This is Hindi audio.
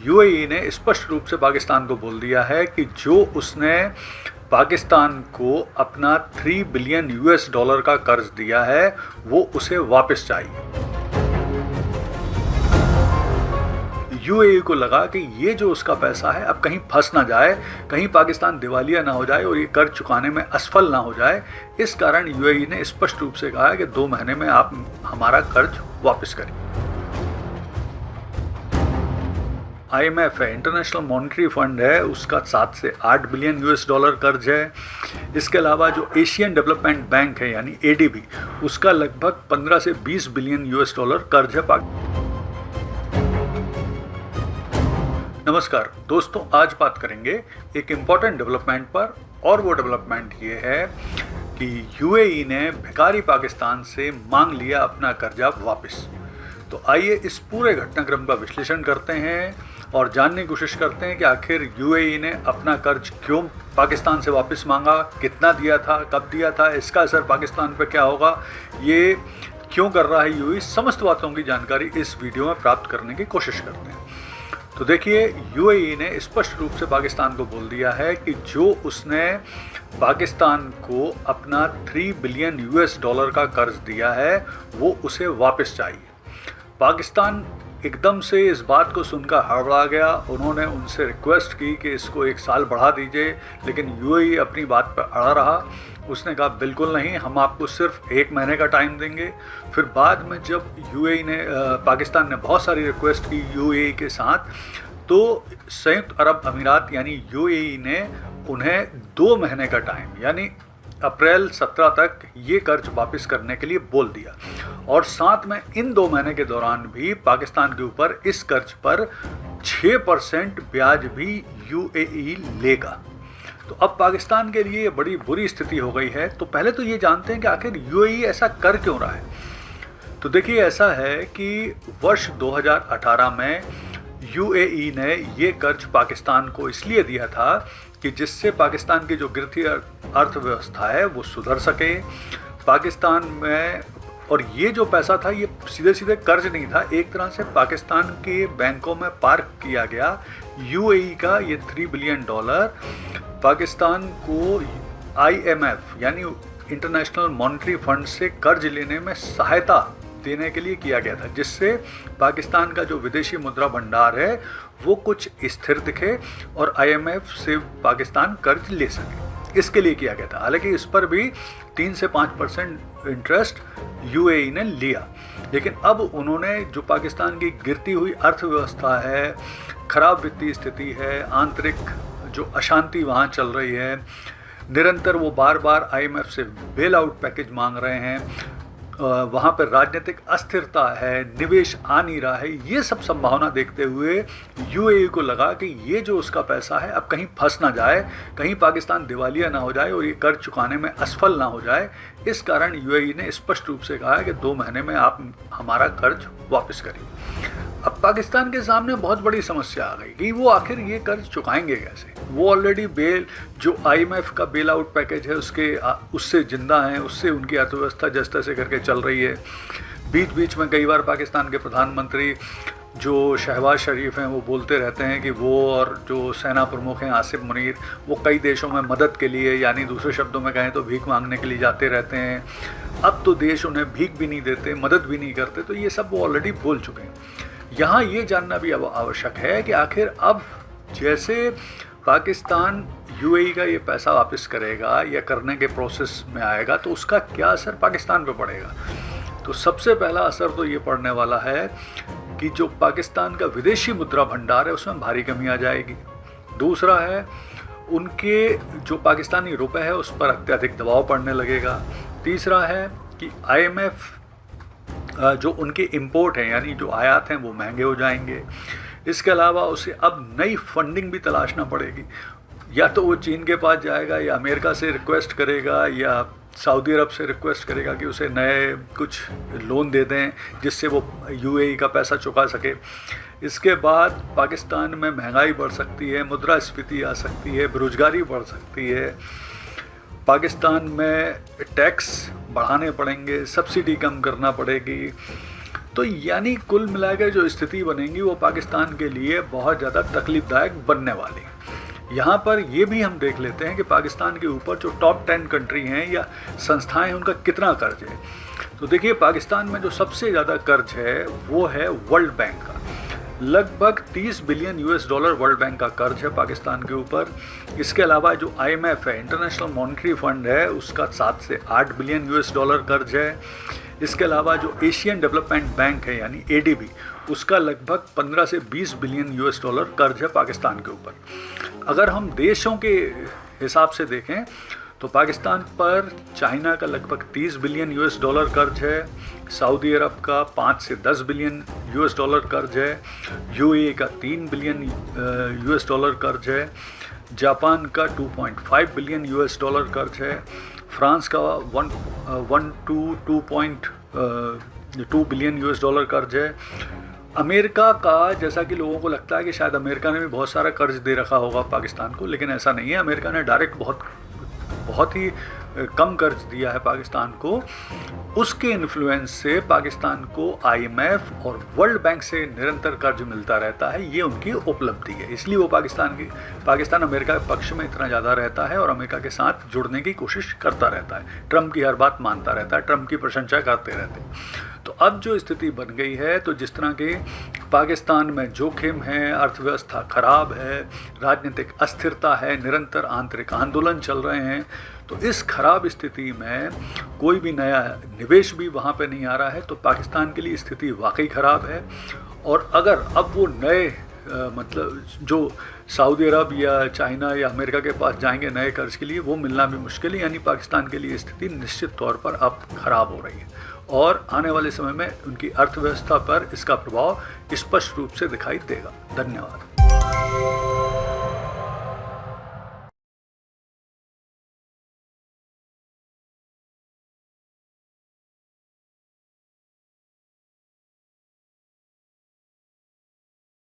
यूएई ने स्पष्ट रूप से पाकिस्तान को बोल दिया है कि जो उसने पाकिस्तान को अपना 3 बिलियन यूएस डॉलर का कर्ज दिया है वो उसे वापस चाहिए। यूएई को लगा कि ये जो उसका पैसा है अब कहीं फंस ना जाए, कहीं पाकिस्तान दिवालिया ना हो जाए और ये कर्ज चुकाने में असफल ना हो जाए। इस कारण यूएई ने स्पष्ट रूप से कहा है कि 2 महीने में आप हमारा कर्ज वापस करें। आईएमएफ है, इंटरनेशनल मॉनेटरी फंड है, उसका 7 से 8 बिलियन यूएस डॉलर कर्ज है। इसके अलावा जो एशियन डेवलपमेंट बैंक है यानी एडीबी, उसका लगभग 15 से 20 बिलियन यूएस डॉलर कर्ज है नमस्कार दोस्तों, आज बात करेंगे एक इम्पॉर्टेंट डेवलपमेंट पर, और वो डेवलपमेंट ये है कि यूएई ने भिखारी पाकिस्तान से मांग लिया अपना कर्जा वापस। तो आइए इस पूरे घटनाक्रम का विश्लेषण करते हैं और जानने की कोशिश करते हैं कि आखिर यूएई ने अपना कर्ज क्यों पाकिस्तान से वापस मांगा, कितना दिया था, कब दिया था, इसका असर पाकिस्तान पर क्या होगा, ये क्यों कर रहा है यूएई। समस्त बातों की जानकारी इस वीडियो में प्राप्त करने की कोशिश करते हैं। तो देखिए, यूएई ने स्पष्ट रूप से पाकिस्तान को बोल दिया है कि जो उसने पाकिस्तान को अपना 3 बिलियन यूएस डॉलर का कर्ज दिया है वो उसे वापस चाहिए। पाकिस्तान एकदम से इस बात को सुनकर हड़बड़ा गया। उन्होंने उनसे रिक्वेस्ट की कि इसको 1 साल बढ़ा दीजिए, लेकिन यूएई अपनी बात पर अड़ा रहा। उसने कहा बिल्कुल नहीं, हम आपको सिर्फ 1 महीने का टाइम देंगे। फिर बाद में जब पाकिस्तान ने बहुत सारी रिक्वेस्ट की यूएई के साथ, तो संयुक्त अरब अमीरात यानी यूएई ने उन्हें 2 महीने का टाइम यानी अप्रैल 17 तक ये कर्ज वापस करने के लिए बोल दिया। और साथ में इन 2 महीने के दौरान भी पाकिस्तान के ऊपर इस कर्ज पर 6% ब्याज भी यूएई लेगा। तो अब पाकिस्तान के लिए बड़ी बुरी स्थिति हो गई है। तो पहले तो ये जानते हैं कि आखिर यूएई ऐसा कर क्यों रहा है। तो देखिए, ऐसा है कि वर्ष 2018 में यूएई ने ये कर्ज पाकिस्तान को इसलिए दिया था कि जिससे पाकिस्तान की जो गिरती अर्थव्यवस्था है वो सुधर सके। पाकिस्तान में, और ये जो पैसा था ये सीधे सीधे कर्ज नहीं था, एक तरह से पाकिस्तान के बैंकों में पार्क किया गया यूएई का ये 3 बिलियन डॉलर पाकिस्तान को आईएमएफ यानी इंटरनेशनल मॉनेटरी फंड से कर्ज लेने में सहायता देने के लिए किया गया था, जिससे पाकिस्तान का जो विदेशी मुद्रा भंडार है वो कुछ स्थिर दिखे और आईएमएफ से पाकिस्तान कर्ज ले सके। इसके लिए किया गया था। हालांकि इस पर भी 3 से 5% इंटरेस्ट यूएई ने लिया, लेकिन अब उन्होंने जो पाकिस्तान की गिरती हुई अर्थव्यवस्था है, खराब वित्तीय स्थिति है, आंतरिक जो अशांति वहाँ चल रही है, निरंतर वो बार बार आईएमएफ से बेल आउट पैकेज मांग रहे हैं, वहाँ पर राजनीतिक अस्थिरता है, निवेश आ नहीं रहा है, ये सब संभावना देखते हुए यूएई को लगा कि ये जो उसका पैसा है अब कहीं फंस ना जाए, कहीं पाकिस्तान दिवालिया ना हो जाए और ये कर्ज चुकाने में असफल ना हो जाए। इस कारण यूएई ने स्पष्ट रूप से कहा है कि 2 महीने में आप हमारा कर्ज वापस करिए। अब पाकिस्तान के सामने बहुत बड़ी समस्या आ गई कि वो आखिर ये कर्ज चुकाएंगे कैसे। वो ऑलरेडी जो आईएमएफ का बेल आउट पैकेज है उससे जिंदा हैं, उससे उनकी अर्थव्यवस्था जिस तरह से करके चल रही है। बीच बीच में कई बार पाकिस्तान के प्रधानमंत्री जो शहबाज शरीफ हैं वो बोलते रहते हैं कि वो और जो सेना प्रमुख हैं आसिफ मुनीर, वो कई देशों में मदद के लिए, यानी दूसरे शब्दों में कहें तो भीख मांगने के लिए जाते रहते हैं। अब तो देश उन्हें भीख भी नहीं देते, मदद भी नहीं करते। तो ये सब वो ऑलरेडी बोल चुके हैं। यहाँ ये जानना भी अब आवश्यक है कि आखिर अब जैसे पाकिस्तान यूएई का ये पैसा वापस करेगा या करने के प्रोसेस में आएगा तो उसका क्या असर पाकिस्तान पे पड़ेगा। तो सबसे पहला असर तो ये पड़ने वाला है कि जो पाकिस्तान का विदेशी मुद्रा भंडार है उसमें भारी कमी आ जाएगी। दूसरा है, उनके जो पाकिस्तानी रुपए है उस पर अत्यधिक दबाव पड़ने लगेगा। तीसरा है कि आईएमएफ जो उनके इंपोर्ट हैं यानी जो आयात हैं वो महंगे हो जाएंगे। इसके अलावा उसे अब नई फंडिंग भी तलाशना पड़ेगी। या तो वो चीन के पास जाएगा या अमेरिका से रिक्वेस्ट करेगा या सऊदी अरब से रिक्वेस्ट करेगा कि उसे नए कुछ लोन दे दें जिससे वो यूएई का पैसा चुका सके। इसके बाद पाकिस्तान में महंगाई बढ़ सकती है, मुद्रास्फीति आ सकती है, बेरोजगारी बढ़ सकती है, पाकिस्तान में टैक्स बढ़ाने पड़ेंगे, सब्सिडी कम करना पड़ेगी, तो यानी कुल मिलाकर जो स्थिति बनेगी वो पाकिस्तान के लिए बहुत ज़्यादा तकलीफदायक बनने वाली है। यहाँ पर ये भी हम देख लेते हैं कि पाकिस्तान के ऊपर जो टॉप 10 कंट्री हैं या संस्थाएं हैं उनका कितना कर्ज है। तो देखिए पाकिस्तान में जो सबसे ज़्यादा कर्ज है वो है वर्ल्ड बैंक का। लगभग 30 billion US dollar world bank का कर्ज है पाकिस्तान के ऊपर। इसके अलावा जो IMF है, इंटरनेशनल मॉनेटरी फंड है, उसका 7 से 8 बिलियन US डॉलर कर्ज है। इसके अलावा जो एशियन डेवलपमेंट बैंक है यानी ADB, उसका लगभग 15 से 20 बिलियन US डॉलर कर्ज है पाकिस्तान के ऊपर। अगर हम देशों के हिसाब से देखें तो पाकिस्तान पर चाइना का लगभग 30 बिलियन US डॉलर कर्ज है, सऊदी अरब का 5 से 10 बिलियन US डॉलर कर्ज है, UAE का 3 बिलियन US डॉलर कर्ज है, जापान का 2.5 बिलियन US डॉलर कर्ज है, फ्रांस का 1 to 2.2 बिलियन US डॉलर कर्ज है। अमेरिका का, जैसा कि लोगों को लगता है कि शायद अमेरिका ने भी बहुत सारा कर्ज दे रखा होगा पाकिस्तान को, लेकिन ऐसा नहीं है। अमेरिका ने डायरेक्ट बहुत ही कम कर्ज दिया है पाकिस्तान को। उसके इन्फ्लुएंस से पाकिस्तान को IMF और वर्ल्ड बैंक से निरंतर कर्ज मिलता रहता है, ये उनकी उपलब्धि है। इसलिए वो पाकिस्तान अमेरिका के पक्ष में इतना ज़्यादा रहता है और अमेरिका के साथ जुड़ने की कोशिश करता रहता है। ट्रंप की हर बात मानता रहता है, ट्रंप की प्रशंसा करते रहते हैं। तो अब जो स्थिति बन गई है, तो जिस तरह के पाकिस्तान में जोखिम है, अर्थव्यवस्था खराब है, राजनीतिक अस्थिरता है, निरंतर आंतरिक आंदोलन चल रहे हैं, तो इस खराब स्थिति में कोई भी नया निवेश भी वहाँ पे नहीं आ रहा है। तो पाकिस्तान के लिए स्थिति वाकई ख़राब है। और अगर अब वो नए मतलब जो सऊदी अरब या चाइना या अमेरिका के पास जाएंगे नए कर्ज के लिए, वो मिलना भी मुश्किल है। यानी पाकिस्तान के लिए स्थिति निश्चित तौर पर अब ख़राब हो रही है और आने वाले समय में उनकी अर्थव्यवस्था पर इसका प्रभाव स्पष्ट रूप से दिखाई देगा। धन्यवाद।